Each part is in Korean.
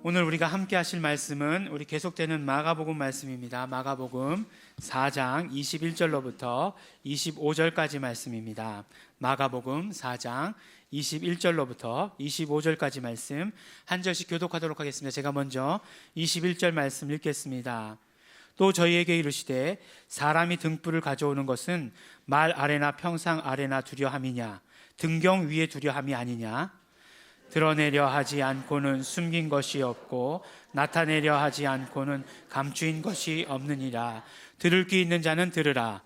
오늘 우리가 함께 하실 말씀은 우리 계속되는 마가복음 말씀입니다. 마가복음 4장 21절로부터 25절까지 말씀입니다. 마가복음 4장 21절로부터 25절까지 말씀 한 절씩 교독하도록 하겠습니다. 제가 먼저 21절 말씀 읽겠습니다. 또 저희에게 이르시되 사람이 등불을 가져오는 것은 말 아래나 평상 아래나 두려함이냐 등경 위에 두려함이 아니냐. 드러내려 하지 않고는 숨긴 것이 없고 나타내려 하지 않고는 감추인 것이 없느니라. 들을 귀 있는 자는 들으라.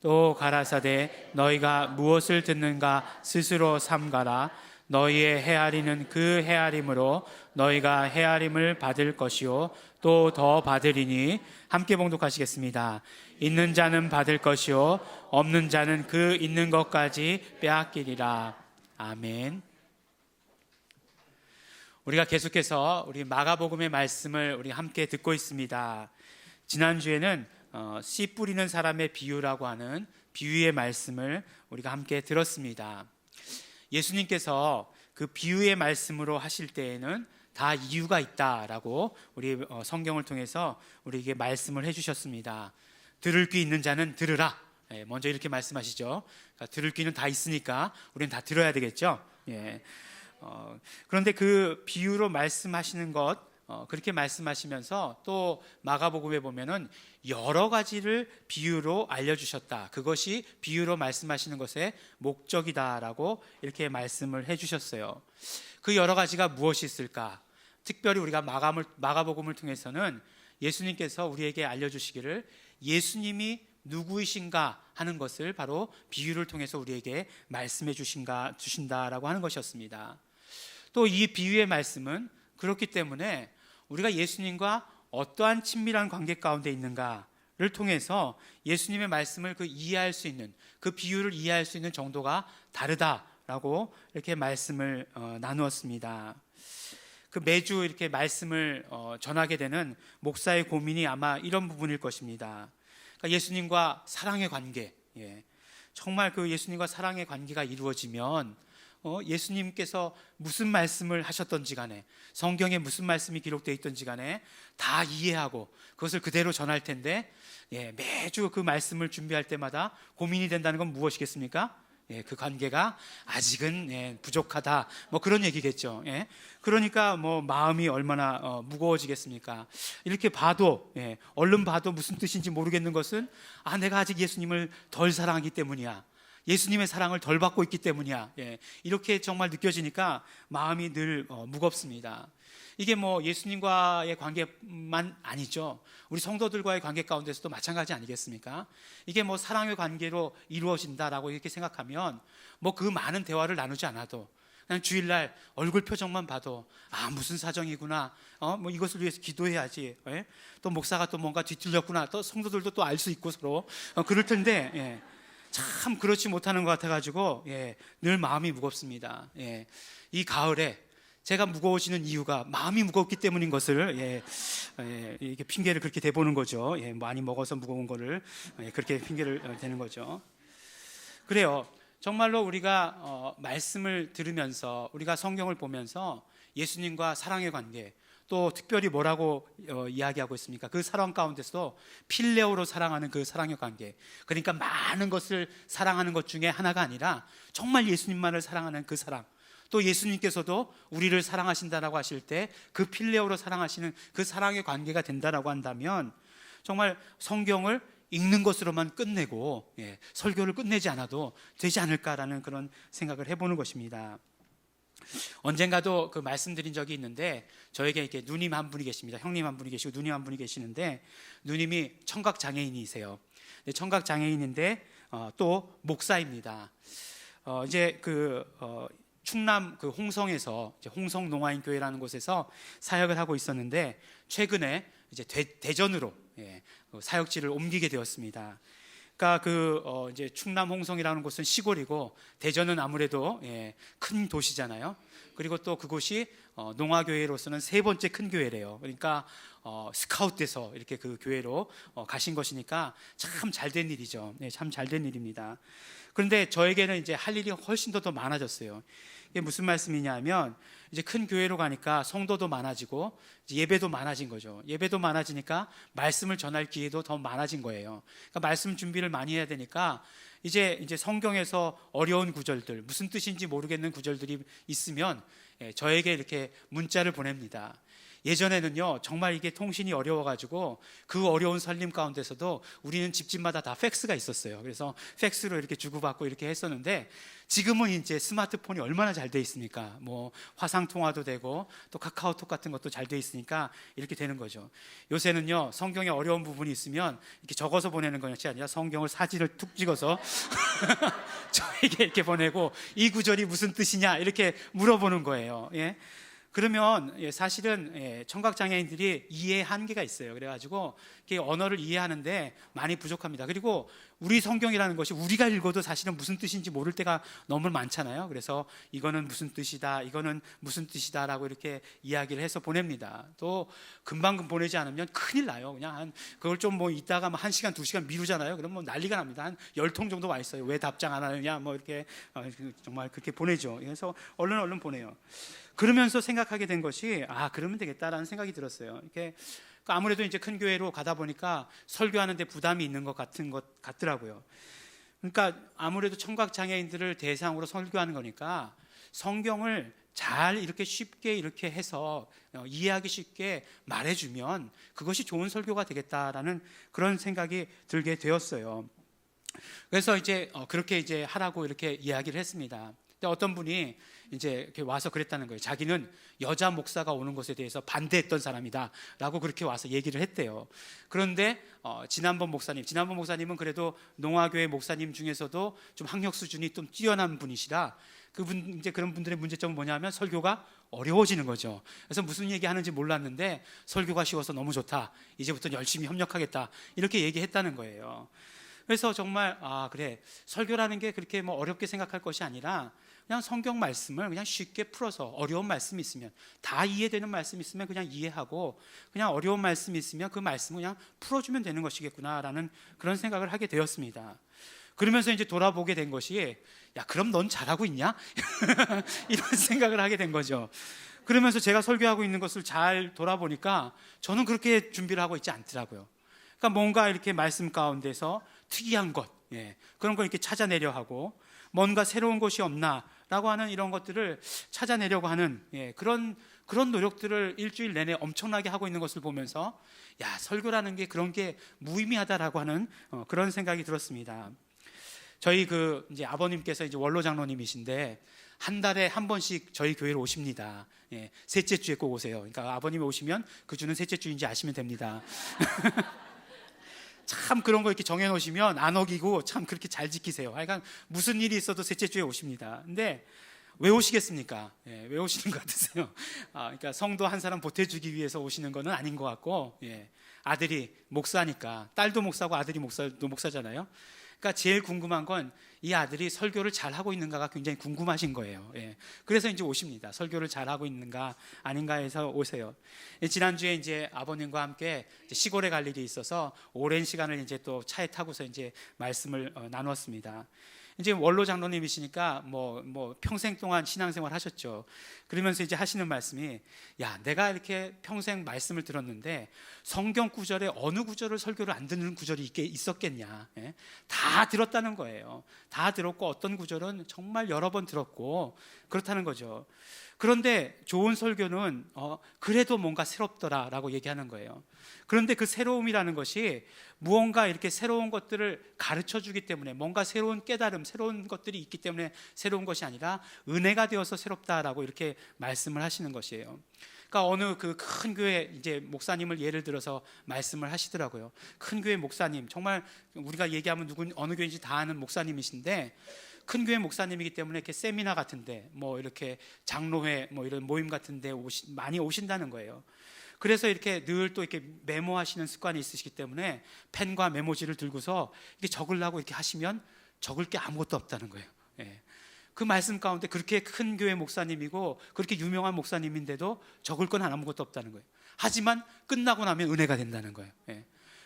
또 가라사대 너희가 무엇을 듣는가 스스로 삼가라. 너희의 헤아리는 그 헤아림으로 너희가 헤아림을 받을 것이요 또 더 받으리니. 함께 봉독하시겠습니다. 있는 자는 받을 것이요 없는 자는 그 있는 것까지 빼앗기리라. 아멘. 우리가 계속해서 우리 마가복음의 말씀을 우리 함께 듣고 있습니다. 지난주에는 씨 뿌리는 사람의 비유라고 하는 비유의 말씀을 우리가 함께 들었습니다. 예수님께서 그 비유의 말씀으로 하실 때에는 다 이유가 있다라고 우리 성경을 통해서 우리에게 말씀을 해주셨습니다. 들을 귀 있는 자는 들으라. 먼저 이렇게 말씀하시죠. 그러니까 들을 귀는 다 있으니까 우리는 다 들어야 되겠죠. 그런데 그 비유로 말씀하시는 것 그렇게 말씀하시면서 또 마가복음에 보면은 여러 가지를 비유로 알려주셨다. 그것이 비유로 말씀하시는 것의 목적이다라고 이렇게 말씀을 해주셨어요. 그 여러 가지가 무엇이 있을까? 특별히 우리가 마가복음을 통해서는 예수님께서 우리에게 알려주시기를 예수님이 누구이신가 하는 것을 바로 비유를 통해서 우리에게 말씀해 주신다라고 하는 것이었습니다. 또 이 비유의 말씀은 그렇기 때문에 우리가 예수님과 어떠한 친밀한 관계 가운데 있는가를 통해서 예수님의 말씀을 이해할 수 있는 그 비유를 이해할 수 있는 정도가 다르다라고 이렇게 말씀을 나누었습니다. 매주 이렇게 말씀을 전하게 되는 목사의 고민이 아마 이런 부분일 것입니다. 예수님과 사랑의 관계, 정말 예수님과 사랑의 관계가 이루어지면 예수님께서 무슨 말씀을 하셨던지 간에 성경에 무슨 말씀이 기록되어 있던지 간에 다 이해하고 그것을 그대로 전할 텐데 매주 그 말씀을 준비할 때마다 고민이 된다는 건 무엇이겠습니까? 그 관계가 아직은 부족하다, 그런 얘기겠죠. 그러니까 마음이 얼마나 무거워지겠습니까? 이렇게 봐도 얼른 봐도 무슨 뜻인지 모르겠는 것은 내가 아직 예수님을 덜 사랑하기 때문이야, 예수님의 사랑을 덜 받고 있기 때문이야. 이렇게 정말 느껴지니까 마음이 늘 무겁습니다. 이게 예수님과의 관계만 아니죠. 우리 성도들과의 관계 가운데서도 마찬가지 아니겠습니까? 이게 사랑의 관계로 이루어진다라고 이렇게 생각하면 그 많은 대화를 나누지 않아도 그냥 주일날 얼굴 표정만 봐도 무슨 사정이구나, 이것을 위해서 기도해야지, 또 목사가 또 뭔가 뒤틀렸구나, 또 성도들도 또 알 수 있고 서로 그럴 텐데 참 그렇지 못하는 것 같아가지고 늘 마음이 무겁습니다. 이 가을에 제가 무거워지는 이유가 마음이 무겁기 때문인 것을 이렇게 핑계를 그렇게 대보는 거죠. 많이 먹어서 무거운 거를 그렇게 핑계를 대는 거죠. 그래요. 정말로 우리가 말씀을 들으면서 우리가 성경을 보면서 예수님과 사랑의 관계, 또 특별히 뭐라고 이야기하고 있습니까? 그 사랑 가운데서도 필레오로 사랑하는 그 사랑의 관계, 그러니까 많은 것을 사랑하는 것 중에 하나가 아니라 정말 예수님만을 사랑하는 그 사랑, 또 예수님께서도 우리를 사랑하신다라고 하실 때 그 필레오로 사랑하시는 그 사랑의 관계가 된다라고 한다면 정말 성경을 읽는 것으로만 끝내고 설교를 끝내지 않아도 되지 않을까라는 그런 생각을 해보는 것입니다. 언젠가도 말씀드린 적이 있는데 저에게 이렇게 누님 한 분이 계십니다. 형님 한 분이 계시고 누님 한 분이 계시는데 누님이 청각 장애인이세요. 청각 장애인인데 또 목사입니다. 이제 충남 홍성에서 홍성 농아인 교회라는 곳에서 사역을 하고 있었는데 최근에 이제 대전으로 사역지를 옮기게 되었습니다. 그러니까 이제 충남 홍성이라는 곳은 시골이고 대전은 아무래도 큰 도시잖아요. 그리고 또 그곳이 농아교회로서는 세 번째 큰 교회래요. 그러니까 스카웃돼서 이렇게 그 교회로 가신 것이니까 참 잘된 일이죠. 참 잘된 일입니다. 그런데 저에게는 이제 할 일이 훨씬 더 많아졌어요. 이게 무슨 말씀이냐면 이제 큰 교회로 가니까 성도도 많아지고 이제 예배도 많아진 거죠. 예배도 많아지니까 말씀을 전할 기회도 더 많아진 거예요. 그러니까 말씀 준비를 많이 해야 되니까 이제 성경에서 어려운 구절들, 무슨 뜻인지 모르겠는 구절들이 있으면 저에게 이렇게 문자를 보냅니다. 예전에는요, 정말 이게 통신이 어려워가지고 그 어려운 살림 가운데서도 우리는 집집마다 다 팩스가 있었어요. 그래서 팩스로 이렇게 주고받고 이렇게 했었는데, 지금은 이제 스마트폰이 얼마나 잘 돼 있습니까? 뭐 화상 통화도 되고 또 카카오톡 같은 것도 잘 돼 있으니까 이렇게 되는 거죠. 요새는요, 성경에 어려운 부분이 있으면 이렇게 적어서 보내는 것이 아니라 성경을 사진을 툭 찍어서 저에게 이렇게 보내고, 이 구절이 무슨 뜻이냐 이렇게 물어보는 거예요. 예. 그러면 사실은 청각장애인들이 이해 한계가 있어요. 그래가지고 언어를 이해하는데 많이 부족합니다. 그리고 우리 성경이라는 것이 우리가 읽어도 사실은 무슨 뜻인지 모를 때가 너무 많잖아요. 그래서 이거는 무슨 뜻이다, 이거는 무슨 뜻이다 라고 이렇게 이야기를 해서 보냅니다. 또 금방 보내지 않으면 큰일 나요. 그냥 그걸 좀 뭐 있다가 뭐 1시간 2시간 미루잖아요. 그럼 뭐 난리가 납니다. 한 10통 정도 와 있어요. 왜 답장 안 하느냐 뭐 이렇게 정말 그렇게 보내죠. 그래서 얼른 보내요. 그러면서 생각하게 된 것이, 그러면 되겠다라는 생각이 들었어요. 이렇게 아무래도 이제 큰 교회로 가다 보니까 설교하는데 부담이 있는 것 같더라고요. 그러니까 아무래도 청각 장애인들을 대상으로 설교하는 거니까 성경을 잘 이렇게 쉽게 이렇게 해서 이해하기 쉽게 말해주면 그것이 좋은 설교가 되겠다라는 그런 생각이 들게 되었어요. 그래서 이제 그렇게 이제 하라고 이렇게 이야기를 했습니다. 근데 어떤 분이 이제 이렇게 와서 그랬다는 거예요. 자기는 여자 목사가 오는 것에 대해서 반대했던 사람이다라고 그렇게 와서 얘기를 했대요. 그런데 지난번 목사님은 그래도 농화교회 목사님 중에서도 좀 학력 수준이 좀 뛰어난 분이시라, 이제 그런 분들의 문제점은 뭐냐면 설교가 어려워지는 거죠. 그래서 무슨 얘기하는지 몰랐는데 설교가 쉬워서 너무 좋다, 이제부터는 열심히 협력하겠다, 이렇게 얘기했다는 거예요. 그래서 정말 그래, 설교라는 게 그렇게 뭐 어렵게 생각할 것이 아니라 그냥 성경 말씀을 그냥 쉽게 풀어서, 어려운 말씀이 있으면, 다 이해되는 말씀이 있으면 그냥 이해하고, 그냥 어려운 말씀이 있으면 그 말씀을 그냥 풀어주면 되는 것이겠구나라는 그런 생각을 하게 되었습니다. 그러면서 이제 돌아보게 된 것이, 야, 그럼 넌 잘하고 있냐? 이런 생각을 하게 된 거죠. 그러면서 제가 설교하고 있는 것을 잘 돌아보니까 저는 그렇게 준비를 하고 있지 않더라고요. 그러니까 뭔가 이렇게 말씀 가운데서 특이한 것, 그런 걸 이렇게 찾아내려 하고, 뭔가 새로운 것이 없나라고 하는 이런 것들을 찾아내려고 하는 그런 노력들을 일주일 내내 엄청나게 하고 있는 것을 보면서, 야, 설교라는 게 그런 게 무의미하다라고 하는 그런 생각이 들었습니다. 저희 이제 아버님께서 이제 원로 장로님이신데 한 달에 한 번씩 저희 교회로 오십니다. 셋째 주에 꼭 오세요. 그러니까 아버님이 오시면 그 주는 셋째 주인지 아시면 됩니다. 참 그런 거 이렇게 정해놓으시면 안 어기고 참 그렇게 잘 지키세요. 그러니까 무슨 일이 있어도 셋째 주에 오십니다. 근데 왜 오시겠습니까? 왜 오시는 것 같으세요? 그러니까 성도 한 사람 보태주기 위해서 오시는 거는 아닌 것 같고, 아들이 목사니까, 딸도 목사고 아들이 목사도 목사잖아요. 그러니까 제일 궁금한 건 이 아들이 설교를 잘하고 있는가가 굉장히 궁금하신 거예요. 그래서 이제 오십니다. 설교를 잘하고 있는가 아닌가 해서 오세요. 지난주에 이제 아버님과 함께 이제 시골에 갈 일이 있어서 오랜 시간을 이제 또 차에 타고서 이제 말씀을 나누었습니다. 이제 원로 장로님이시니까 뭐 평생 동안 신앙생활 하셨죠. 그러면서 이제 하시는 말씀이, 야, 내가 이렇게 평생 말씀을 들었는데 성경 구절에 어느 구절을 설교를 안 듣는 구절이 있었겠냐. 다 들었다는 거예요. 다 들었고 어떤 구절은 정말 여러 번 들었고 그렇다는 거죠. 그런데 좋은 설교는 그래도 뭔가 새롭더라라고 얘기하는 거예요. 그런데 그 새로움이라는 것이 무언가 이렇게 새로운 것들을 가르쳐 주기 때문에, 뭔가 새로운 깨달음, 새로운 것들이 있기 때문에 새로운 것이 아니라 은혜가 되어서 새롭다라고 이렇게 말씀을 하시는 것이에요. 그러니까 어느 그 큰 교회 이제 목사님을 예를 들어서 말씀을 하시더라고요. 큰 교회 목사님, 정말 우리가 얘기하면 어느 교회인지 다 아는 목사님이신데, 큰 교회 목사님이기 때문에 이렇게 세미나 같은데, 뭐 이렇게 장로회 뭐 이런 모임 같은데 많이 오신다는 거예요. 그래서 이렇게 늘 또 이렇게 메모하시는 습관이 있으시기 때문에 펜과 메모지를 들고서 이렇게 적으려고 이렇게 하시면 적을 게 아무것도 없다는 거예요. 그 말씀 가운데 그렇게 큰 교회 목사님이고 그렇게 유명한 목사님인데도 적을 건 아무것도 없다는 거예요. 하지만 끝나고 나면 은혜가 된다는 거예요.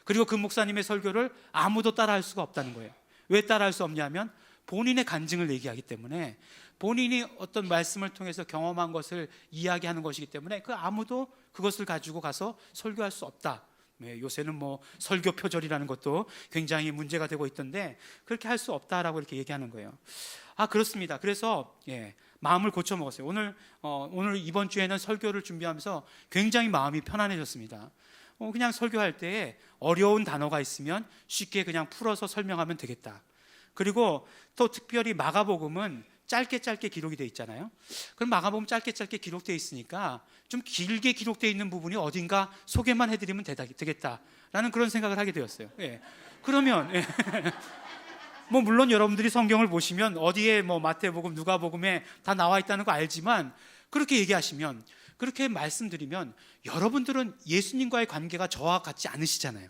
그리고 그 목사님의 설교를 아무도 따라할 수가 없다는 거예요. 왜 따라할 수 없냐면 본인의 간증을 얘기하기 때문에, 본인이 어떤 말씀을 통해서 경험한 것을 이야기하는 것이기 때문에 그 아무도 그것을 가지고 가서 설교할 수 없다. 요새는 뭐 설교 표절이라는 것도 굉장히 문제가 되고 있던데 그렇게 할 수 없다라고 이렇게 얘기하는 거예요. 그렇습니다. 그래서 마음을 고쳐 먹었어요. 오늘 이번 주에는 설교를 준비하면서 굉장히 마음이 편안해졌습니다. 그냥 설교할 때 어려운 단어가 있으면 쉽게 그냥 풀어서 설명하면 되겠다. 그리고 또 특별히 마가복음은 짧게 기록이 되어 있잖아요. 그럼 마가복음 짧게 기록되어 있으니까 좀 길게 기록되어 있는 부분이 어딘가 소개만 해드리면 되겠다라는 그런 생각을 하게 되었어요. 그러면 뭐 물론 여러분들이 성경을 보시면 어디에 뭐 마태복음, 누가복음에 다 나와 있다는 거 알지만, 그렇게 얘기하시면, 그렇게 말씀드리면 여러분들은 예수님과의 관계가 저와 같지 않으시잖아요.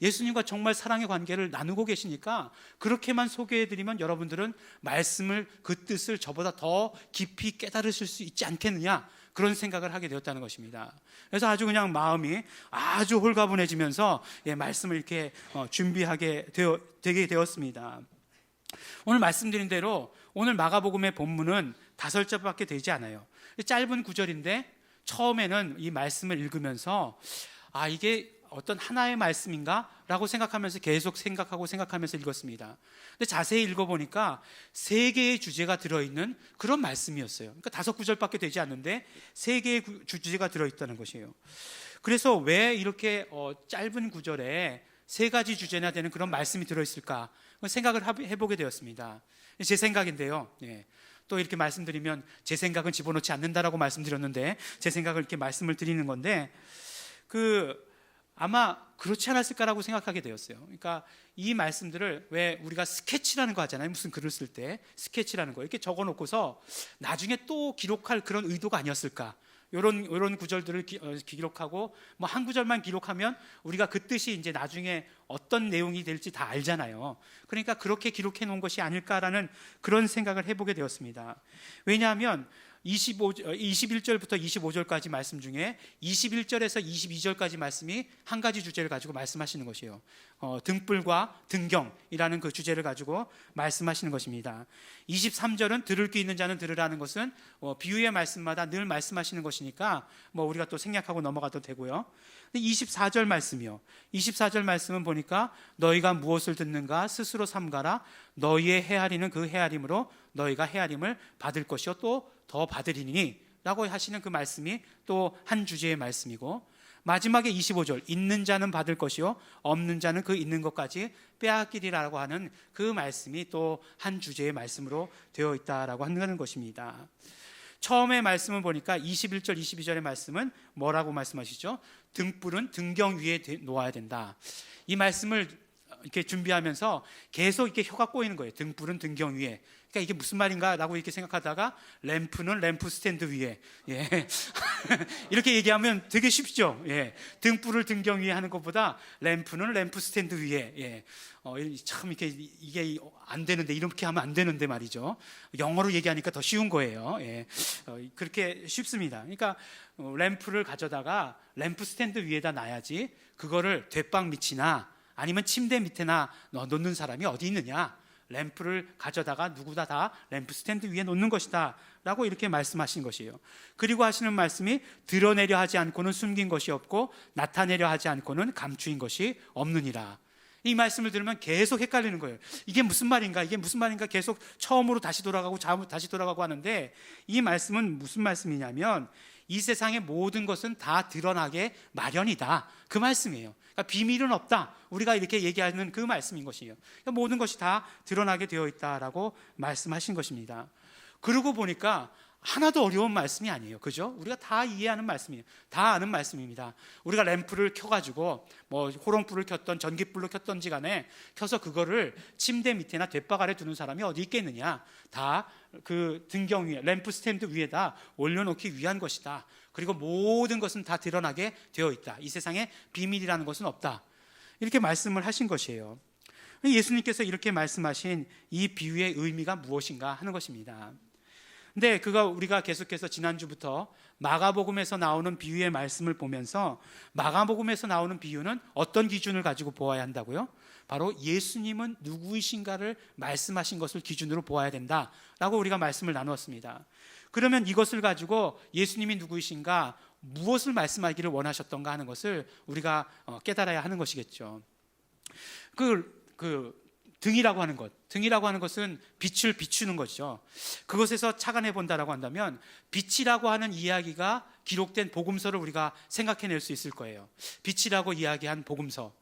예수님과 정말 사랑의 관계를 나누고 계시니까 그렇게만 소개해드리면 여러분들은 말씀을, 그 뜻을 저보다 더 깊이 깨달으실 수 있지 않겠느냐, 그런 생각을 하게 되었다는 것입니다. 그래서 아주 그냥 마음이 아주 홀가분해지면서 말씀을 이렇게 준비하게 되게 되었습니다. 오늘 말씀드린 대로 오늘 마가복음의 본문은 5절밖에 되지 않아요. 짧은 구절인데 처음에는 이 말씀을 읽으면서 이게 어떤 하나의 말씀인가? 라고 생각하면서 계속 생각하면서 읽었습니다. 근데 자세히 읽어보니까 3개의 주제가 들어있는 그런 말씀이었어요. 그러니까 5구절밖에 되지 않는데 3개의 주제가 들어있다는 것이에요. 그래서 왜 이렇게 짧은 구절에 3가지 주제나 되는 그런 말씀이 들어있을까 생각을 해보게 되었습니다. 제 생각인데요. 또 이렇게 말씀드리면 제 생각은 집어넣지 않는다라고 말씀드렸는데 제 생각을 이렇게 말씀을 드리는 건데, 아마 그렇지 않았을까라고 생각하게 되었어요. 그러니까 이 말씀들을 왜 우리가 스케치라는 거 하잖아요. 무슨 글을 쓸 때 스케치라는 거 이렇게 적어놓고서 나중에 또 기록할 그런 의도가 아니었을까. 이런 구절들을 기록하고 뭐 한 구절만 기록하면 우리가 그 뜻이 이제 나중에 어떤 내용이 될지 다 알잖아요. 그러니까 그렇게 기록해 놓은 것이 아닐까라는 그런 생각을 해보게 되었습니다. 왜냐하면 21절부터 25절까지 말씀 중에 21절에서 22절까지 말씀이 한 가지 주제를 가지고 말씀하시는 것이에요. 등불과 등경이라는 그 주제를 가지고 말씀하시는 것입니다. 23절은 들을 귀 있는 자는 들으라는 것은 비유의 말씀마다 늘 말씀하시는 것이니까 뭐 우리가 또 생략하고 넘어가도 되고요. 24절 말씀이요. 24절 말씀은 보니까 너희가 무엇을 듣는가 스스로 삼가라. 너희의 헤아리는 그 헤아림으로 너희가 헤아림을 받을 것이요 또 더 받으리니 라고 하시는 그 말씀이 또 한 주제의 말씀이고, 마지막에 25절 있는 자는 받을 것이요 없는 자는 그 있는 것까지 빼앗기리라고 하는 그 말씀이 또 한 주제의 말씀으로 되어 있다라고 하는 것입니다. 처음에 말씀을 보니까 21절, 22절의 말씀은 뭐라고 말씀하시죠? 등불은 등경 위에 놓아야 된다. 이 말씀을 이렇게 준비하면서 계속 이렇게 혀가 꼬이는 거예요. 등불은 등경 위에. 그러니까 이게 무슨 말인가라고 이렇게 생각하다가 램프는 램프 스탠드 위에. 이렇게 얘기하면 되게 쉽죠. 등불을 등경 위에 하는 것보다 램프는 램프 스탠드 위에. 참 이렇게 이게 안 되는데, 이렇게 하면 안 되는데 말이죠. 영어로 얘기하니까 더 쉬운 거예요. 그렇게 쉽습니다. 그러니까 램프를 가져다가 램프 스탠드 위에다 놔야지 그거를 돛방 밑이나 아니면 침대 밑에나 놓는 사람이 어디 있느냐. 램프를 가져다가 누구나 다 램프 스탠드 위에 놓는 것이다 라고 이렇게 말씀하신 것이에요. 그리고 하시는 말씀이 드러내려 하지 않고는 숨긴 것이 없고 나타내려 하지 않고는 감추인 것이 없느니라. 이 말씀을 들으면 계속 헷갈리는 거예요. 이게 무슨 말인가 계속 처음으로 다시 돌아가고 하는데, 이 말씀은 무슨 말씀이냐면 이 세상의 모든 것은 다 드러나게 마련이다, 그 말씀이에요. 그러니까 비밀은 없다, 우리가 이렇게 얘기하는 그 말씀인 것이에요. 그러니까 모든 것이 다 드러나게 되어 있다라고 말씀하신 것입니다. 그러고 보니까 하나도 어려운 말씀이 아니에요. 그죠? 우리가 다 이해하는 말씀이에요. 다 아는 말씀입니다. 우리가 램프를 켜가지고 뭐 호롱불을 켰던 전기불로 켰던지 간에 켜서 그거를 침대 밑에나 돛박 아래 두는 사람이 어디 있겠느냐. 다 그 등경 위에, 램프 스탠드 위에다 올려놓기 위한 것이다. 그리고 모든 것은 다 드러나게 되어 있다. 이 세상에 비밀이라는 것은 없다. 이렇게 말씀을 하신 것이에요. 예수님께서 이렇게 말씀하신 이 비유의 의미가 무엇인가 하는 것입니다. 근데 우리가 계속해서 지난주부터 마가복음에서 나오는 비유의 말씀을 보면서 마가복음에서 나오는 비유는 어떤 기준을 가지고 보아야 한다고요? 바로 예수님은 누구이신가를 말씀하신 것을 기준으로 보아야 된다라고 우리가 말씀을 나누었습니다. 그러면 이것을 가지고 예수님이 누구이신가, 무엇을 말씀하기를 원하셨던가 하는 것을 우리가 깨달아야 하는 것이겠죠. 등이라고 하는 것은 빛을 비추는 것이죠. 그것에서 착안해 본다라고 한다면 빛이라고 하는 이야기가 기록된 복음서를 우리가 생각해낼 수 있을 거예요. 빛이라고 이야기한 복음서,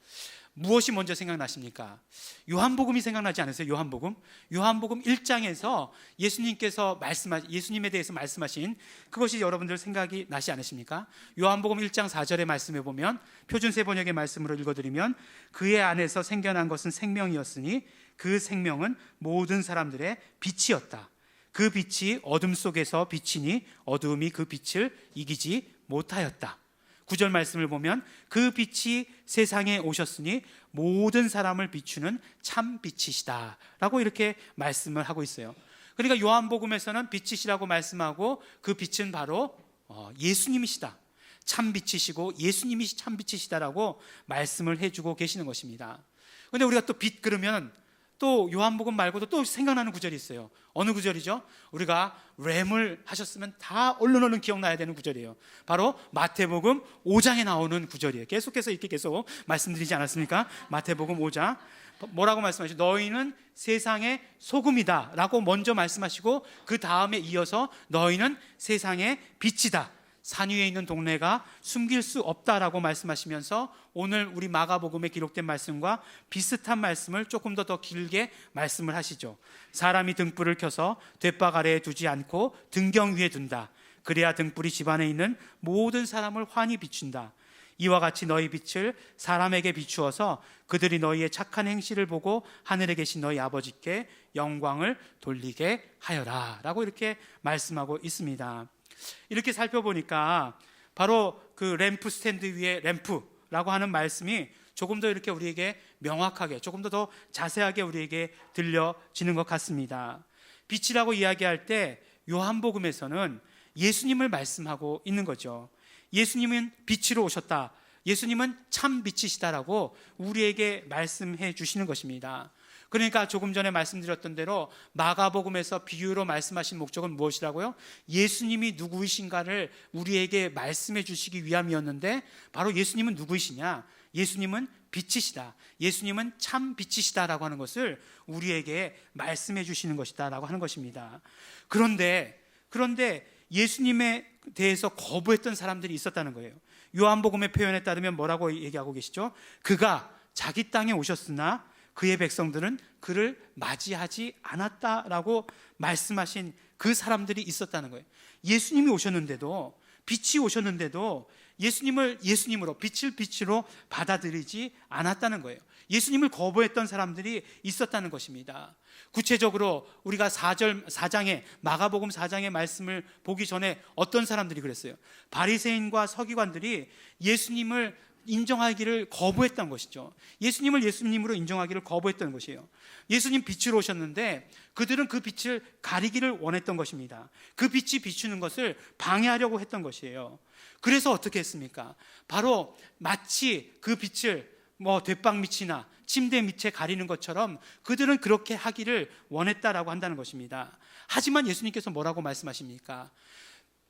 무엇이 먼저 생각나십니까? 요한복음이 생각나지 않으세요? 요한복음 1장에서 예수님에 대해서 말씀하신 그것이 여러분들 생각이 나시 않으십니까? 요한복음 1장 4절의 말씀에 보면, 표준세 번역의 말씀으로 읽어드리면, 그의 안에서 생겨난 것은 생명이었으니 그 생명은 모든 사람들의 빛이었다. 그 빛이 어둠 속에서 비치니 어두움이 그 빛을 이기지 못하였다. 9절 말씀을 보면, 그 빛이 세상에 오셨으니 모든 사람을 비추는 참 빛이시다 라고 이렇게 말씀을 하고 있어요. 그러니까 요한복음에서는 빛이시라고 말씀하고, 그 빛은 바로 예수님이시다, 참 빛이시고 예수님이 참 빛이시다라고 말씀을 해주고 계시는 것입니다. 그런데 우리가 또 빛 그러면 또 요한복음 말고도 또 생각나는 구절이 있어요. 어느 구절이죠? 우리가 램을 하셨으면 다 얼른 기억나야 되는 구절이에요. 바로 마태복음 5장에 나오는 구절이에요. 계속해서 이렇게 계속 말씀드리지 않았습니까? 마태복음 5장 뭐라고 말씀하시죠? 너희는 세상의 소금이다 라고 먼저 말씀하시고, 그 다음에 이어서 너희는 세상의 빛이다, 산 위에 있는 동네가 숨길 수 없다라고 말씀하시면서 오늘 우리 마가복음에 기록된 말씀과 비슷한 말씀을 조금 더 길게 말씀을 하시죠. 사람이 등불을 켜서 돛박 아래에 두지 않고 등경 위에 둔다. 그래야 등불이 집안에 있는 모든 사람을 환히 비춘다. 이와 같이 너희 빛을 사람에게 비추어서 그들이 너희의 착한 행실을 보고 하늘에 계신 너희 아버지께 영광을 돌리게 하여라 라고 이렇게 말씀하고 있습니다. 이렇게 살펴보니까 바로 그 램프 스탠드 위에 램프라고 하는 말씀이 조금 더 이렇게 우리에게 명확하게, 조금 더 자세하게 우리에게 들려지는 것 같습니다. 빛이라고 이야기할 때 요한복음에서는 예수님을 말씀하고 있는 거죠. 예수님은 빛으로 오셨다, 예수님은 참 빛이시다라고 우리에게 말씀해 주시는 것입니다. 그러니까 조금 전에 말씀드렸던 대로 마가복음에서 비유로 말씀하신 목적은 무엇이라고요? 예수님이 누구이신가를 우리에게 말씀해 주시기 위함이었는데, 바로 예수님은 누구이시냐? 예수님은 빛이시다, 예수님은 참 빛이시다라고 하는 것을 우리에게 말씀해 주시는 것이다 라고 하는 것입니다. 그런데 예수님에 대해서 거부했던 사람들이 있었다는 거예요. 요한복음의 표현에 따르면 뭐라고 얘기하고 계시죠? 그가 자기 땅에 오셨으나 그의 백성들은 그를 맞이하지 않았다라고 말씀하신 그 사람들이 있었다는 거예요. 예수님이 오셨는데도, 빛이 오셨는데도 예수님을 예수님으로, 빛을 빛으로 받아들이지 않았다는 거예요. 예수님을 거부했던 사람들이 있었다는 것입니다. 구체적으로 우리가 4장에 마가복음 4장의 말씀을 보기 전에 어떤 사람들이 그랬어요? 바리새인과 서기관들이 예수님을 인정하기를 거부했던 것이죠. 예수님을 예수님으로 인정하기를 거부했던 것이에요. 예수님 빛으로 오셨는데 그들은 그 빛을 가리기를 원했던 것입니다. 그 빛이 비추는 것을 방해하려고 했던 것이에요. 그래서 어떻게 했습니까? 바로 마치 그 빛을 돛박 밑이나 침대 밑에 가리는 것처럼 그들은 그렇게 하기를 원했다라고 한다는 것입니다. 하지만 예수님께서 뭐라고 말씀하십니까?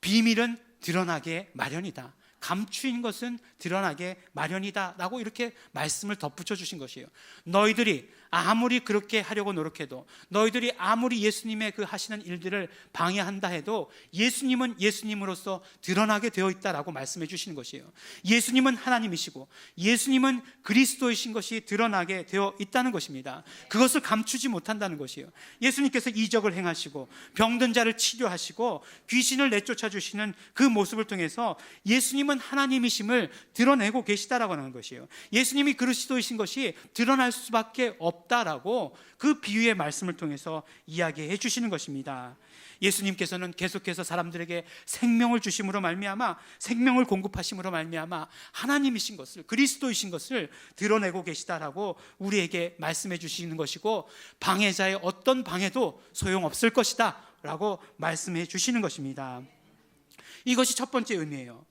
비밀은 드러나게 마련이다, 감추인 것은 드러나게 마련이다 라고 이렇게 말씀을 덧붙여 주신 것이에요. 너희들이 아무리 그렇게 하려고 노력해도, 너희들이 아무리 예수님의 그 하시는 일들을 방해한다 해도 예수님은 예수님으로서 드러나게 되어 있다라고 말씀해 주시는 것이에요. 예수님은 하나님이시고 예수님은 그리스도이신 것이 드러나게 되어 있다는 것입니다. 그것을 감추지 못한다는 것이에요. 예수님께서 이적을 행하시고 병든 자를 치료하시고 귀신을 내쫓아 주시는 그 모습을 통해서 예수님은 하나님이심을 드러내고 계시다라고 하는 것이에요. 예수님이 그리스도이신 것이 드러날 수밖에 없다라고 그 비유의 말씀을 통해서 이야기해 주시는 것입니다. 예수님께서는 계속해서 사람들에게 생명을 주심으로 말미암아, 생명을 공급하심으로 말미암아 하나님이신 것을, 그리스도이신 것을 드러내고 계시다라고 우리에게 말씀해 주시는 것이고, 방해자의 어떤 방해도 소용없을 것이다 라고 말씀해 주시는 것입니다. 이것이 첫 번째 의미예요.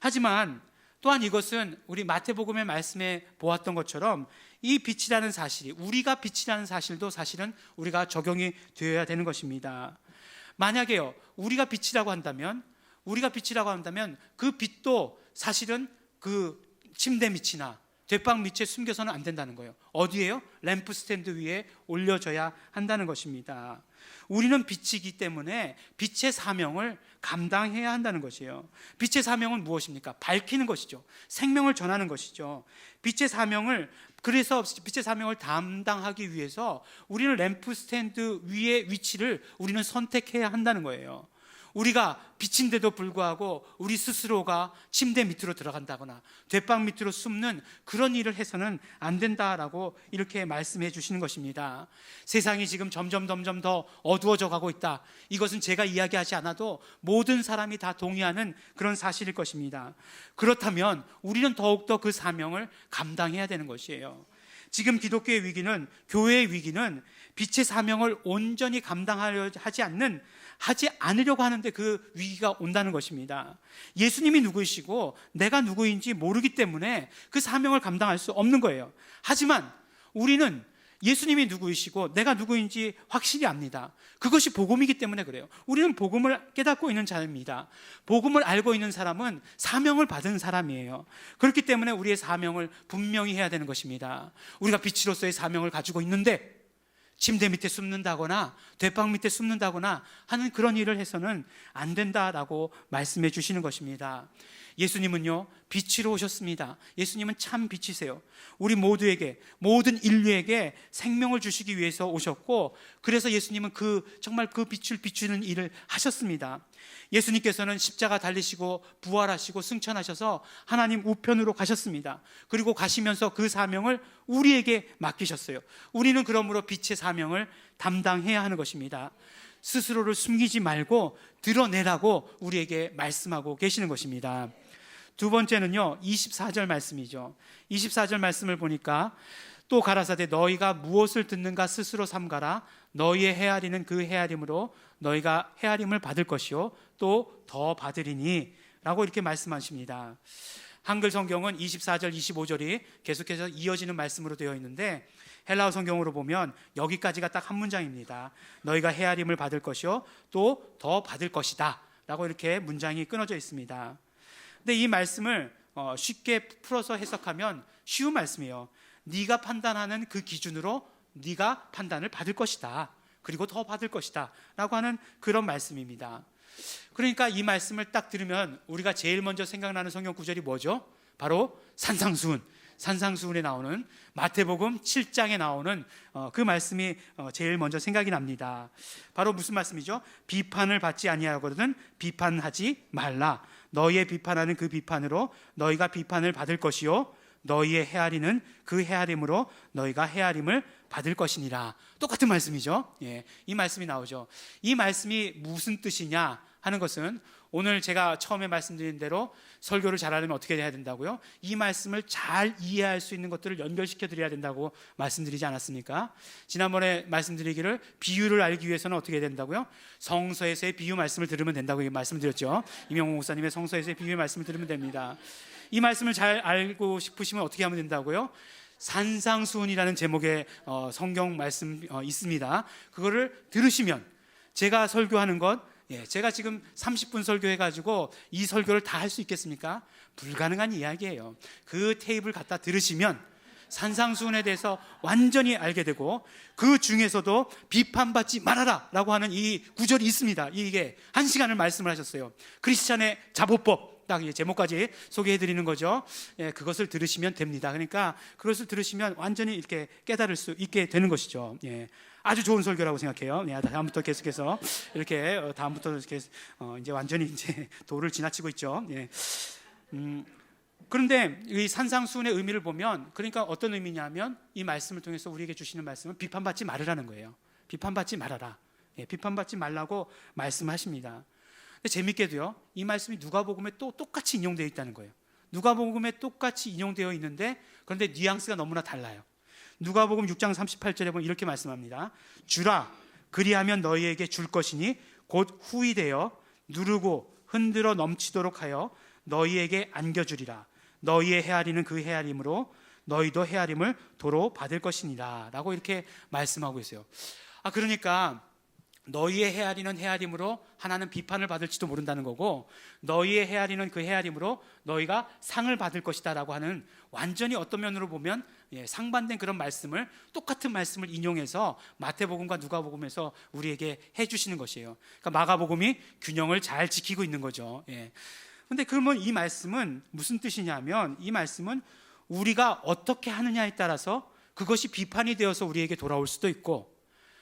하지만 또한 이것은 우리 마태복음의 말씀에 보았던 것처럼 이 빛이라는 사실이, 우리가 빛이라는 사실도 사실은 우리가 적용이 되어야 되는 것입니다. 만약에요, 우리가 빛이라고 한다면 그 빛도 사실은 그 침대 밑이나 돛방 밑에 숨겨서는 안 된다는 거예요. 어디에요? 램프 스탠드 위에 올려져야 한다는 것입니다. 우리는 빛이기 때문에 빛의 사명을 감당해야 한다는 것이에요. 빛의 사명은 무엇입니까? 밝히는 것이죠. 생명을 전하는 것이죠. 그래서 빛의 사명을 담당하기 위해서 우리는 램프 스탠드 위의 위치를 우리는 선택해야 한다는 거예요. 우리가 빛인데도 불구하고 우리 스스로가 침대 밑으로 들어간다거나 돛방 밑으로 숨는 그런 일을 해서는 안 된다라고 이렇게 말씀해 주시는 것입니다. 세상이 지금 점점 더 어두워져 가고 있다. 이것은 제가 이야기하지 않아도 모든 사람이 다 동의하는 그런 사실일 것입니다. 그렇다면 우리는 더욱더 그 사명을 감당해야 되는 것이에요. 지금 기독교의 위기는, 교회의 위기는 빛의 사명을 온전히 감당하려 하지 않으려고 하는데 그 위기가 온다는 것입니다. 예수님이 누구이시고 내가 누구인지 모르기 때문에 그 사명을 감당할 수 없는 거예요. 하지만 우리는 예수님이 누구이시고 내가 누구인지 확실히 압니다. 그것이 복음이기 때문에 그래요. 우리는 복음을 깨닫고 있는 자입니다. 복음을 알고 있는 사람은 사명을 받은 사람이에요. 그렇기 때문에 우리의 사명을 분명히 해야 되는 것입니다. 우리가 빛으로서의 사명을 가지고 있는데 침대 밑에 숨는다거나 돛방 밑에 숨는다거나 하는 그런 일을 해서는 안 된다라고 말씀해 주시는 것입니다. 예수님은요, 빛으로 오셨습니다. 예수님은 참 빛이세요. 우리 모두에게, 모든 인류에게 생명을 주시기 위해서 오셨고, 그래서 예수님은 정말 그 빛을 비추는 일을 하셨습니다. 예수님께서는 십자가 달리시고 부활하시고 승천하셔서 하나님 우편으로 가셨습니다. 그리고 가시면서 그 사명을 우리에게 맡기셨어요. 우리는 그러므로 빛의 사명을 담당해야 하는 것입니다. 스스로를 숨기지 말고 드러내라고 우리에게 말씀하고 계시는 것입니다. 두 번째는요, 24절 말씀이죠. 24절 말씀을 보니까 또 가라사대 너희가 무엇을 듣는가 스스로 삼가라. 너희의 헤아리는 그 헤아림으로 너희가 헤아림을 받을 것이요 또 더 받으리니 라고 이렇게 말씀하십니다. 한글 성경은 24절 25절이 계속해서 이어지는 말씀으로 되어 있는데 헬라어 성경으로 보면 여기까지가 딱 한 문장입니다. 너희가 헤아림을 받을 것이요 또 더 받을 것이다 라고 이렇게 문장이 끊어져 있습니다. 근데 이 말씀을 쉽게 풀어서 해석하면 쉬운 말씀이에요. 네가 판단하는 그 기준으로 네가 판단을 받을 것이다. 그리고 더 받을 것이다 라고 하는 그런 말씀입니다. 그러니까 이 말씀을 딱 들으면 우리가 제일 먼저 생각나는 성경 구절이 뭐죠? 바로 산상수훈에 나오는 마태복음 7장에 나오는 그 말씀이 제일 먼저 생각이 납니다. 바로 무슨 말씀이죠? 비판을 받지 아니하거든 비판하지 말라. 너희의 비판하는 그 비판으로 너희가 비판을 받을 것이요 너희의 헤아리는 그 헤아림으로 너희가 헤아림을 받을 것이니라. 똑같은 말씀이죠. 예, 이 말씀이 나오죠. 이 말씀이 무슨 뜻이냐 하는 것은 오늘 제가 처음에 말씀드린 대로 설교를 잘하려면 어떻게 해야 된다고요? 이 말씀을 잘 이해할 수 있는 것들을 연결시켜 드려야 된다고 말씀드리지 않았습니까? 지난번에 말씀드리기를 비유를 알기 위해서는 어떻게 해야 된다고요? 성서에서의 비유 말씀을 들으면 된다고 말씀드렸죠. 이명호 목사님의 성서에서의 비유 말씀을 들으면 됩니다. 이 말씀을 잘 알고 싶으시면 어떻게 하면 된다고요? 산상수훈이라는 제목의 성경 말씀 있습니다. 그거를 들으시면 제가 설교하는 것, 제가 지금 30분 설교해가지고 이 설교를 다 할 수 있겠습니까? 불가능한 이야기예요. 그 테이프를 갖다 들으시면 산상수훈에 대해서 완전히 알게 되고 그 중에서도 비판받지 말아라 라고 하는 이 구절이 있습니다. 이게 1시간을 말씀을 하셨어요. 크리스찬의 자보법, 딱 제목까지 소개해드리는 거죠. 그것을 들으시면 됩니다. 그러니까 그것을 들으시면 완전히 이렇게 깨달을 수 있게 되는 것이죠. 아주 좋은 설교라고 생각해요. 다음부터 계속해서 이렇게 다음부터 이렇게 이제 완전히 이제 도를 지나치고 있죠. 그런데 이 산상수훈의 의미를 보면 그러니까 어떤 의미냐면 이 말씀을 통해서 우리에게 주시는 말씀은 비판받지 말으라는 거예요. 비판받지 말아라. 비판받지 말라고 말씀하십니다. 근데 재밌게도요, 이 말씀이 누가복음에 또 똑같이 인용되어 있다는 거예요. 누가복음에 똑같이 인용되어 있는데 그런데 뉘앙스가 너무나 달라요. 누가복음 6장 38절에 보면 이렇게 말씀합니다. 주라 그리하면 너희에게 줄 것이니 곧 후이되어 누르고 흔들어 넘치도록 하여 너희에게 안겨주리라. 너희의 헤아리는 그 헤아림으로 너희도 헤아림을 도로 받을 것이니라 라고 이렇게 말씀하고 있어요. 그러니까 너희의 헤아리는 헤아림으로 하나는 비판을 받을지도 모른다는 거고, 너희의 헤아리는 그 헤아림으로 너희가 상을 받을 것이다 라고 하는, 완전히 어떤 면으로 보면 상반된 그런 말씀을, 똑같은 말씀을 인용해서 마태복음과 누가복음에서 우리에게 해주시는 것이에요. 그러니까 마가복음이 균형을 잘 지키고 있는 거죠. 그런데 그러면 이 말씀은 무슨 뜻이냐면, 이 말씀은 우리가 어떻게 하느냐에 따라서 그것이 비판이 되어서 우리에게 돌아올 수도 있고,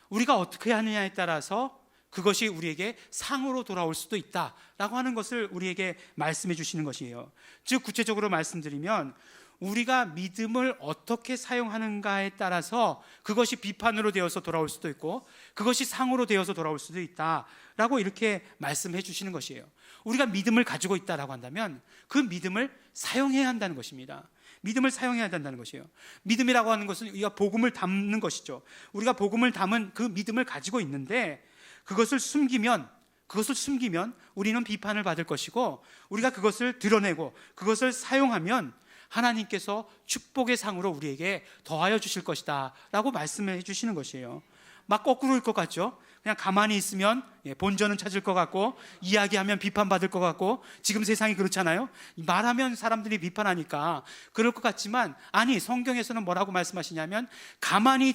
우리가 어떻게 하느냐에 따라서 그것이 우리에게 상으로 돌아올 수도 있다라고 하는 것을 우리에게 말씀해 주시는 것이에요. 즉 구체적으로 말씀드리면, 우리가 믿음을 어떻게 사용하는가에 따라서 그것이 비판으로 되어서 돌아올 수도 있고, 그것이 상으로 되어서 돌아올 수도 있다라고 이렇게 말씀해 주시는 것이에요. 우리가 믿음을 가지고 있다라고 한다면 그 믿음을 사용해야 한다는 것입니다. 믿음을 사용해야 된다는 것이에요. 믿음이라고 하는 것은 우리가 복음을 담는 것이죠. 우리가 복음을 담은 그 믿음을 가지고 있는데, 그것을 숨기면 우리는 비판을 받을 것이고, 우리가 그것을 드러내고 그것을 사용하면 하나님께서 축복의 상으로 우리에게 더하여 주실 것이다 라고 말씀해 주시는 것이에요. 막 거꾸로일 것 같죠? 그냥 가만히 있으면 본전은 찾을 것 같고, 이야기하면 비판받을 것 같고, 지금 세상이 그렇잖아요. 말하면 사람들이 비판하니까 그럴 것 같지만, 아니, 성경에서는 뭐라고 말씀하시냐면, 가만히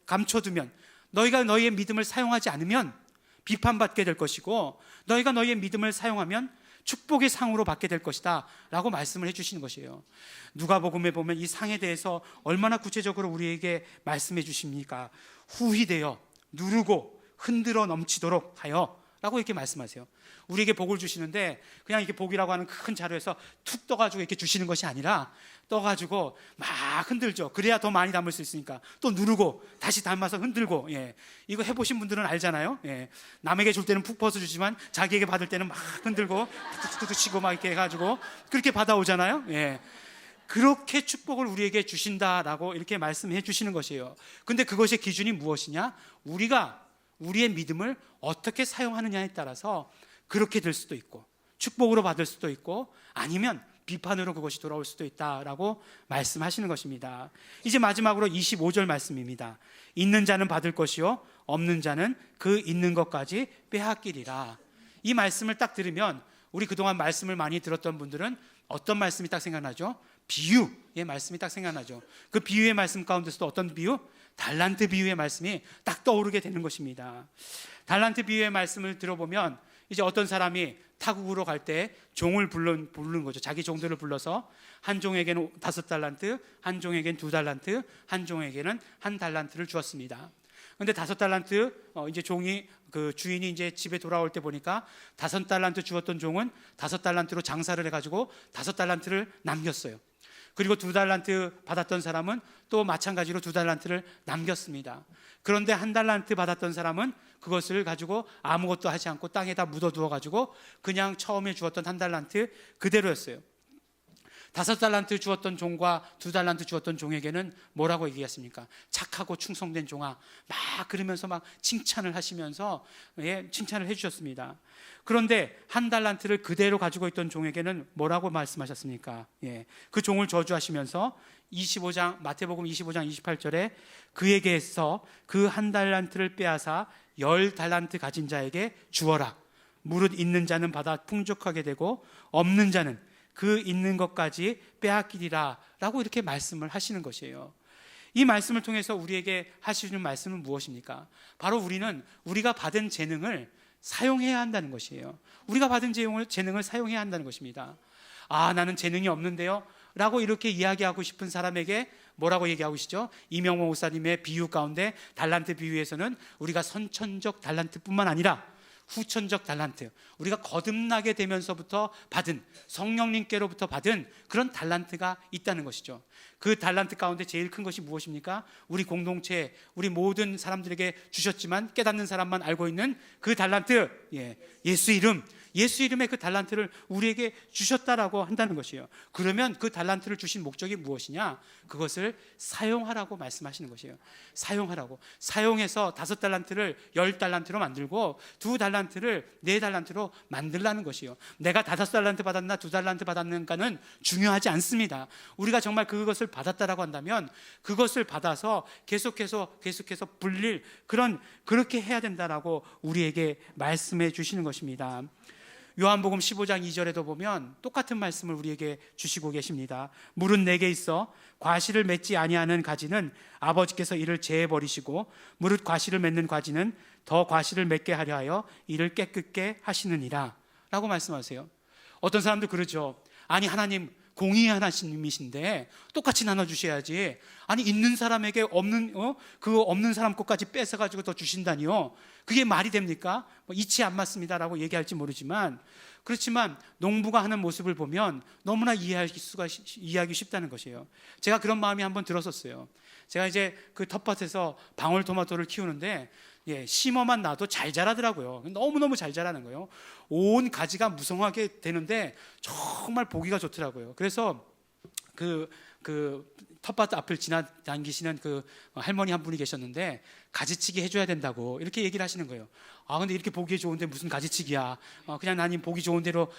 감춰두면, 너희가 너희의 믿음을 사용하지 않으면 비판받게 될 것이고, 너희가 너희의 믿음을 사용하면 축복의 상으로 받게 될 것이다 라고 말씀을 해주시는 것이에요. 누가복음에 보면 이 상에 대해서 얼마나 구체적으로 우리에게 말씀해 주십니까? 후히되어 누르고 흔들어 넘치도록 하여 라고 이렇게 말씀하세요. 우리에게 복을 주시는데 그냥 이렇게 복이라고 하는 큰 자루에서 툭 떠가지고 이렇게 주시는 것이 아니라, 떠가지고 막 흔들죠. 그래야 더 많이 담을 수 있으니까. 또 누르고 다시 담아서 흔들고. 이거 해보신 분들은 알잖아요. 남에게 줄 때는 푹 퍼서 주지만 자기에게 받을 때는 막 흔들고 툭툭툭 치고 막 이렇게 해가지고 그렇게 받아오잖아요. 그렇게 축복을 우리에게 주신다라고 이렇게 말씀해 주시는 것이에요. 근데 그것의 기준이 무엇이냐? 우리가 우리의 믿음을 어떻게 사용하느냐에 따라서 그렇게 될 수도 있고, 축복으로 받을 수도 있고, 아니면 비판으로 그것이 돌아올 수도 있다라고 말씀하시는 것입니다. 이제 마지막으로 25절 말씀입니다. 있는 자는 받을 것이요 없는 자는 그 있는 것까지 빼앗기리라. 이 말씀을 딱 들으면, 우리 그동안 말씀을 많이 들었던 분들은 어떤 말씀이 딱 생각나죠? 비유의 말씀이 딱 생각나죠. 그 비유의 말씀 가운데서도 어떤 비유? 달란트 비유의 말씀이 딱 떠오르게 되는 것입니다. 달란트 비유의 말씀을 들어보면, 이제 어떤 사람이 타국으로 갈 때 종을 부르는 거죠. 자기 종들을 불러서 한 종에게는 5달란트, 한 종에게는 2달란트, 한 종에게는 1달란트를 주었습니다. 근데 5달란트, 이제 종이, 그 주인이 이제 집에 돌아올 때 보니까 5달란트 주었던 종은 5달란트로 장사를 해가지고 5달란트를 남겼어요. 그리고 2달란트 받았던 사람은 또 마찬가지로 2달란트를 남겼습니다. 그런데 1달란트 받았던 사람은 그것을 가지고 아무것도 하지 않고 땅에다 묻어두어 가지고 그냥 처음에 주었던 1달란트 그대로였어요. 5달란트 주었던 종과 2달란트 주었던 종에게는 뭐라고 얘기했습니까? 착하고 충성된 종아, 막 그러면서 막 칭찬을 하시면서 칭찬을 해주셨습니다. 그런데 1달란트를 그대로 가지고 있던 종에게는 뭐라고 말씀하셨습니까? 그 종을 저주하시면서 25장, 마태복음 25장 28절에 그에게서 그 1달란트를 빼앗아 10달란트 가진 자에게 주어라. 무릇 있는 자는 받아 풍족하게 되고 없는 자는 그 있는 것까지 빼앗기리라 라고 이렇게 말씀을 하시는 것이에요. 이 말씀을 통해서 우리에게 하시는 말씀은 무엇입니까? 바로 우리는 우리가 받은 재능을 사용해야 한다는 것이에요. 우리가 받은 재능을 사용해야 한다는 것입니다. 아, 나는 재능이 없는데요 라고 이렇게 이야기하고 싶은 사람에게 뭐라고 얘기하고 계시죠? 이명호 목사님의 비유 가운데 달란트 비유에서는 우리가 선천적 달란트뿐만 아니라 후천적 달란트, 우리가 거듭나게 되면서부터 받은, 성령님께로부터 받은 그런 달란트가 있다는 것이죠. 그 달란트 가운데 제일 큰 것이 무엇입니까? 우리 공동체, 우리 모든 사람들에게 주셨지만 깨닫는 사람만 알고 있는 그 달란트, 예수 이름, 예수 이름의 그 달란트를 우리에게 주셨다라고 한다는 것이에요. 그러면 그 달란트를 주신 목적이 무엇이냐? 그것을 사용하라고 말씀하시는 것이에요. 사용하라고. 사용해서 5달란트를 10달란트로 만들고 2달란트를 4달란트로 만들라는 것이에요. 내가 5달란트 받았나 2달란트 받았는가는 중요하지 않습니다. 우리가 정말 그것을 받았다라고 한다면 그것을 받아서 계속해서 불릴 그렇게 해야 된다라고 우리에게 말씀해 주시는 것입니다. 요한복음 15장 2절에도 보면 똑같은 말씀을 우리에게 주시고 계십니다. 물은 내게 있어 과실을 맺지 아니하는 가지는 아버지께서 이를 제해 버리시고 무릇 과실을 맺는 가지는 더 과실을 맺게 하려 하여 이를 깨끗게 하시느니라 라고 말씀하세요. 어떤 사람들 그러죠. 아니 하나님 공의의 하나님이신데 똑같이 나눠주셔야지. 아니 있는 사람에게 없는 사람 것까지 뺏어가지고 더 주신다니요. 그게 말이 됩니까? 이치 안 맞습니다라고 얘기할지 모르지만, 그렇지만 농부가 하는 모습을 보면 너무나 이해하기 쉽다는 것이에요. 제가 그런 마음이 한번 들었었어요. 제가 이제 그 텃밭에서 방울토마토를 키우는데 심어만 놔도 잘 자라더라고요. 너무너무 잘 자라는 거예요. 온 가지가 무성하게 되는데 정말 보기가 좋더라고요. 그래서 그 텃밭 앞을 지나다니시는 그 할머니 한 분이 계셨는데 가지치기 해줘야 된다고 이렇게 얘기를 하시는 거예요. 아 근데 이렇게 보기 좋은데 무슨 가지치기야? 그냥 나님 보기 좋은 대로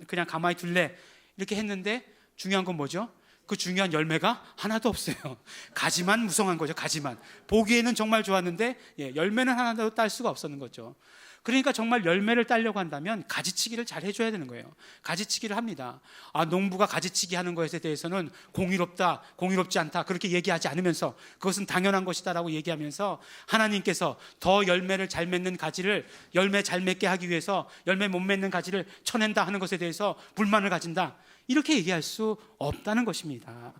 그냥 가만히 둘래 이렇게 했는데 중요한 건 뭐죠? 그 중요한 열매가 하나도 없어요. 가지만 무성한 거죠. 가지만 보기에는 정말 좋았는데 열매는 하나도 딸 수가 없었는 거죠. 그러니까 정말 열매를 따려고 한다면 가지치기를 잘 해줘야 되는 거예요. 가지치기를 합니다. 농부가 가지치기 하는 것에 대해서는 공의롭다, 공의롭지 않다 그렇게 얘기하지 않으면서 그것은 당연한 것이다라고 얘기하면서 하나님께서 더 열매를 잘 맺는 가지를 열매 잘 맺게 하기 위해서 열매 못 맺는 가지를 쳐낸다 하는 것에 대해서 불만을 가진다 이렇게 얘기할 수 없다는 것입니다.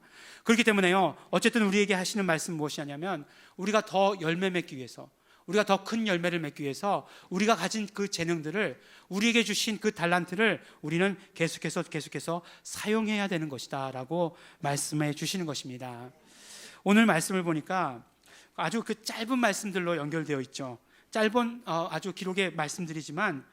그렇기 때문에요, 어쨌든 우리에게 하시는 말씀은 무엇이냐면 우리가 더 열매 맺기 위해서, 우리가 더 큰 열매를 맺기 위해서 우리가 가진 그 재능들을, 우리에게 주신 그 달란트를 우리는 계속해서 사용해야 되는 것이다 라고 말씀해 주시는 것입니다. 오늘 말씀을 보니까 아주 그 짧은 말씀들로 연결되어 있죠. 짧은 아주 기록의 말씀들이지만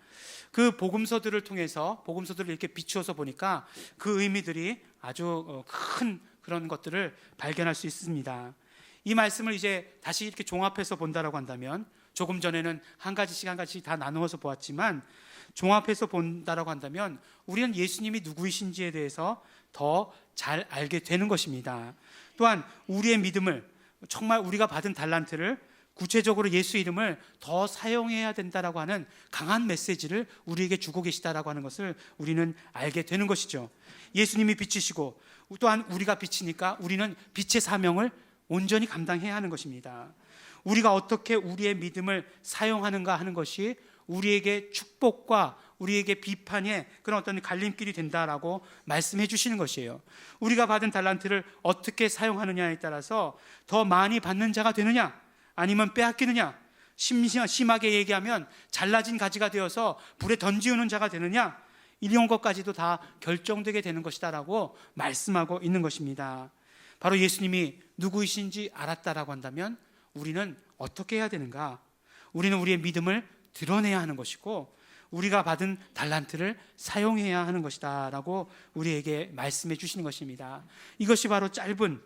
그 복음서들을 통해서 복음서들을 이렇게 비추어서 보니까 그 의미들이 아주 큰 그런 것들을 발견할 수 있습니다. 이 말씀을 이제 다시 이렇게 종합해서 본다라고 한다면, 조금 전에는 한 가지씩 다 나누어서 보았지만 종합해서 본다라고 한다면 우리는 예수님이 누구이신지에 대해서 더 잘 알게 되는 것입니다. 또한 우리의 믿음을, 정말 우리가 받은 달란트를 구체적으로 예수 이름을 더 사용해야 된다라고 하는 강한 메시지를 우리에게 주고 계시다라고 하는 것을 우리는 알게 되는 것이죠. 예수님이 빛이시고 또한 우리가 빛이니까 우리는 빛의 사명을 온전히 감당해야 하는 것입니다. 우리가 어떻게 우리의 믿음을 사용하는가 하는 것이 우리에게 축복과 우리에게 비판의 그런 어떤 갈림길이 된다라고 말씀해 주시는 것이에요. 우리가 받은 달란트를 어떻게 사용하느냐에 따라서 더 많이 받는 자가 되느냐 아니면 빼앗기느냐, 심하게 얘기하면 잘라진 가지가 되어서 불에 던지우는 자가 되느냐, 이런 것까지도 다 결정되게 되는 것이다라고 말씀하고 있는 것입니다. 바로 예수님이 누구이신지 알았다라고 한다면 우리는 어떻게 해야 되는가? 우리는 우리의 믿음을 드러내야 하는 것이고 우리가 받은 달란트를 사용해야 하는 것이다라고 우리에게 말씀해 주시는 것입니다. 이것이 바로 짧은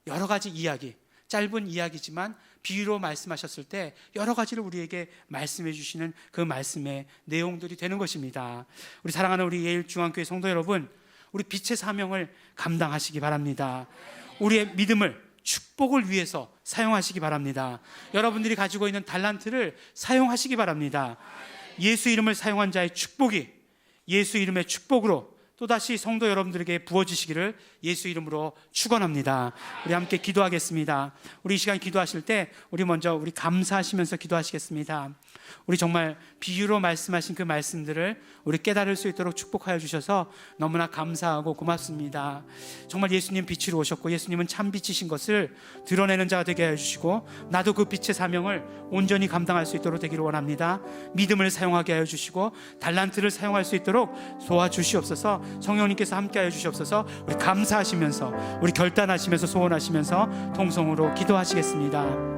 여러 가지 이야기, 짧은 이야기지만 비유로 말씀하셨을 때 여러 가지를 우리에게 말씀해 주시는 그 말씀의 내용들이 되는 것입니다. 우리 사랑하는 우리 예일중앙교회 성도 여러분, 우리 빛의 사명을 감당하시기 바랍니다. 우리의 믿음을 축복을 위해서 사용하시기 바랍니다. 여러분들이 가지고 있는 달란트를 사용하시기 바랍니다. 예수 이름을 사용한 자의 축복이 예수 이름의 축복으로 또다시 성도 여러분들에게 부어지시기를 예수 이름으로 축원합니다. 우리 함께 기도하겠습니다. 우리 이 시간 기도하실 때 우리 먼저 우리 감사하시면서 기도하시겠습니다. 우리 정말 비유로 말씀하신 그 말씀들을 우리 깨달을 수 있도록 축복하여 주셔서 너무나 감사하고 고맙습니다. 정말 예수님 빛으로 오셨고 예수님은 참 빛이신 것을 드러내는 자가 되게 하여 주시고 나도 그 빛의 사명을 온전히 감당할 수 있도록 되기를 원합니다. 믿음을 사용하게 하여 주시고 달란트를 사용할 수 있도록 도와주시옵소서. 성령님께서 함께 하여 주시옵소서. 우리 감사하시면서 우리 결단하시면서 소원하시면서 통성으로 기도하시겠습니다.